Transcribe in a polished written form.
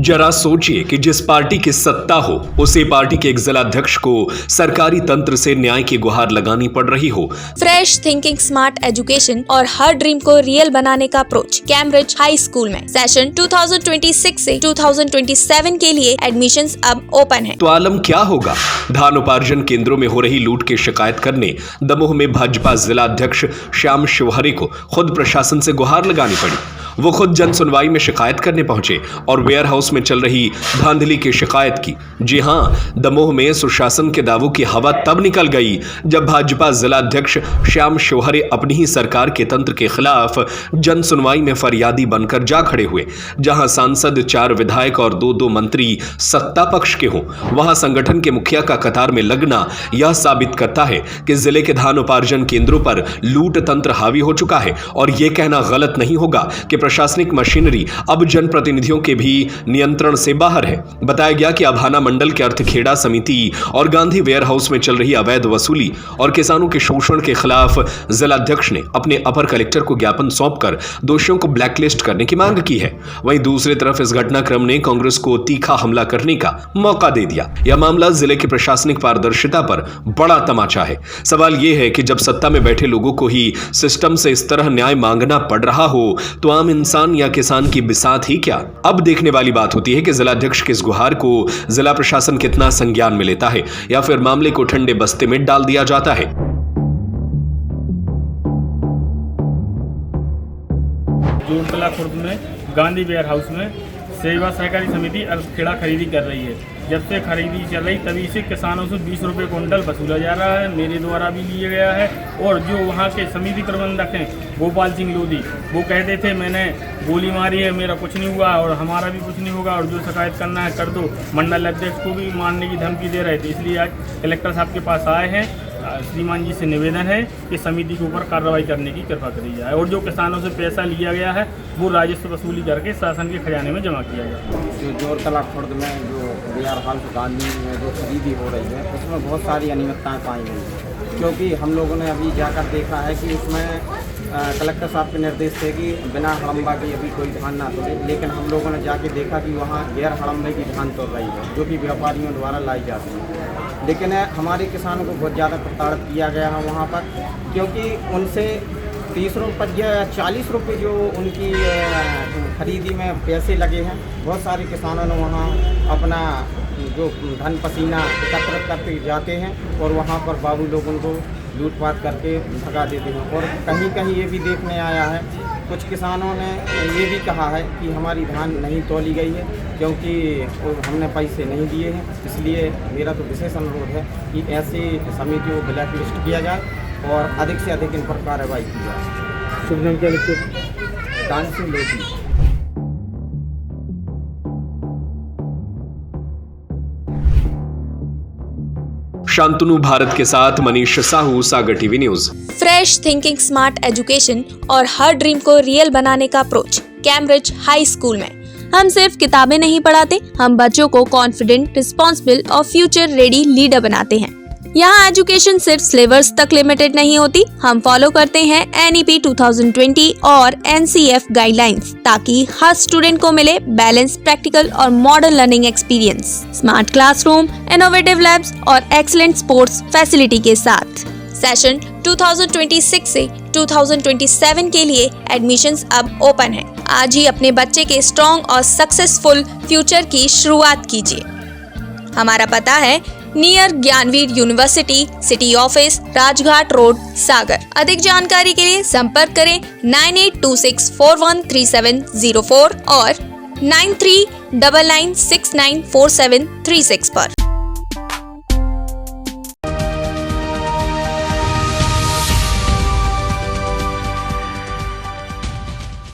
जरा सोचिए कि जिस पार्टी की सत्ता हो उसी पार्टी के एक जिलाध्यक्ष को सरकारी तंत्र से न्याय की गुहार लगानी पड़ रही हो। फ्रेश थिंकिंग स्मार्ट एजुकेशन और हर ड्रीम को रियल बनाने का अप्रोच कैम्ब्रिज हाई स्कूल में सेशन 2026 से 2027 के लिए एडमिशंस अब ओपन है। तो आलम क्या होगा? धान उपार्जन केंद्रों में हो रही लूट की शिकायत करने दमोह में भाजपा जिलाध्यक्ष श्याम शिवहरे को खुद प्रशासन से गुहार लगानी पड़ी। वो खुद जन सुनवाई में शिकायत करने पहुंचे और वेयर हाउस में चल रही धांधली की शिकायत की। जी हां, दमोह में सुशासन के दावों की हवा तब निकल गई जब भाजपा जिलाध्यक्ष श्याम शिवहरे अपनी ही सरकार के तंत्र के खिलाफ जन सुनवाई में फरियादी बनकर जा खड़े हुए। जहां सांसद, 4 विधायक और 2 मंत्री सत्ता पक्ष के हों, वहां संगठन के मुखिया का कतार में लगना यह साबित करता है कि जिले के धान उपार्जन केंद्रों पर लूट तंत्र हावी हो चुका है। और यह कहना गलत नहीं होगा कि प्रशासनिक मशीनरी अब जनप्रतिनिधियों के भी नियंत्रण से बाहर है। बताया गया कि अभाना मंडल के अर्थखेड़ा समिति और गांधी वेयर हाउस में चल रही अवैध वसूली और किसानों के शोषण के खिलाफ जिलाध्यक्ष ने अपने अपर कलेक्टर को ज्ञापन सौंपकर दोषियों को ब्लैकलिस्ट करने की मांग की है। वहीं दूसरी तरफ इस घटनाक्रम ने कांग्रेस को तीखा हमला करने का मौका दे दिया। यह मामला जिले की प्रशासनिक पारदर्शिता पर बड़ा तमाचा है। सवाल यह है कि जब सत्ता में बैठे लोगों को ही सिस्टम से इस तरह न्याय मांगना पड़ रहा हो तो आम इंसान या किसान की बिसात ही क्या? अब देखने वाली बात होती है कि जिलाध्यक्ष के इस गुहार को जिला प्रशासन कितना संज्ञान में लेता है या फिर मामले को ठंडे बस्ते में डाल दिया जाता है। जोरतला खुर्द में गांधी वेयर हाउस में सेवा सहकारी समिति अर्थखेड़ा खरीदी कर रही है। जब से खरीदी चल रही तभी से किसानों से 20 रुपये कुंटल वसूला जा रहा है। मेरे द्वारा भी लिया गया है। और जो वहाँ के समिति प्रबंधक हैं गोपाल सिंह लोधी, वो कहते थे मैंने गोली मारी है, मेरा कुछ नहीं हुआ और हमारा भी कुछ नहीं होगा और जो शिकायत करना है कर दो। मंडल अध्यक्ष को भी मारने की धमकी दे रहे थे। इसलिए आज कलेक्टर साहब के पास आए हैं। श्रीमान जी से निवेदन है कि समिति के ऊपर कार्रवाई करने की कृपा करी जाए और जो किसानों से पैसा लिया गया है वो राजस्व वसूली करके शासन के खजाने में जमा किया जाए। जो जोरतला खुर्द में जो वेयर हाउस गांधी में जो खरीदी हो रही है उसमें बहुत सारी अनियमितताएं पाई गई हैं, क्योंकि हम लोगों ने अभी जाकर देखा है कि उसमें कलेक्टर साहब के निर्देश थे कि बिना हड़म्बा के अभी कोई धान ना तोड़े, लेकिन हम लोगों ने जाके देखा कि वहाँ गैर हड़म्बे की धान तोड़ रही है जो कि व्यापारियों द्वारा लाई जाती है। लेकिन हमारे किसानों को बहुत ज़्यादा प्रताड़ित किया गया है वहाँ पर, क्योंकि उनसे 30 रुपये या 40 रुपये जो उनकी खरीदी में पैसे लगे हैं। बहुत सारे किसानों ने वहाँ अपना जो धन पसीना एकत्रित करके जाते हैं और वहाँ पर बाबू लोग उनको लूटपाट करके भगा देते हैं। और कहीं कहीं ये भी देखने आया है, कुछ किसानों ने ये भी कहा है कि हमारी धान नहीं तौली गई है क्योंकि हमने पैसे नहीं दिए हैं। इसलिए मेरा तो विशेष अनुरोध है कि ऐसी समितियों को ब्लैक लिस्ट किया जाए और अधिक से अधिक इन पर कार्रवाई की जाए। शुभ नाम क्या लिखते? दान सिंह लोधी। शांतनु भारत के साथ Manish Sahu, Sagar TV news. Fresh thinking smart education और हर ड्रीम को रियल बनाने का अप्रोच कैम्ब्रिज हाई स्कूल में। हम सिर्फ किताबें नहीं पढ़ाते, हम बच्चों को कॉन्फिडेंट, रिस्पॉन्सिबल और फ्यूचर रेडी लीडर बनाते हैं। यहाँ एजुकेशन सिर्फ सिलेबस तक लिमिटेड नहीं होती, हम फॉलो करते हैं NEP 2020 और NCF गाइडलाइंस ताकि हर स्टूडेंट को मिले बैलेंस, प्रैक्टिकल और modern learning experience, smart classroom, innovative labs और एक्सीलेंट स्पोर्ट्स फैसिलिटी के साथ। सेशन 2026 से 2027 के लिए एडमिशंस अब ओपन है। आज ही अपने बच्चे के स्ट्रॉन्ग और सक्सेसफुल फ्यूचर की शुरुआत कीजिए। हमारा पता है near Gyanveer university, city office, Rajghat road, Sagar. अधिक जानकारी के लिए संपर्क करें 9826413704 और 9399694736 पर।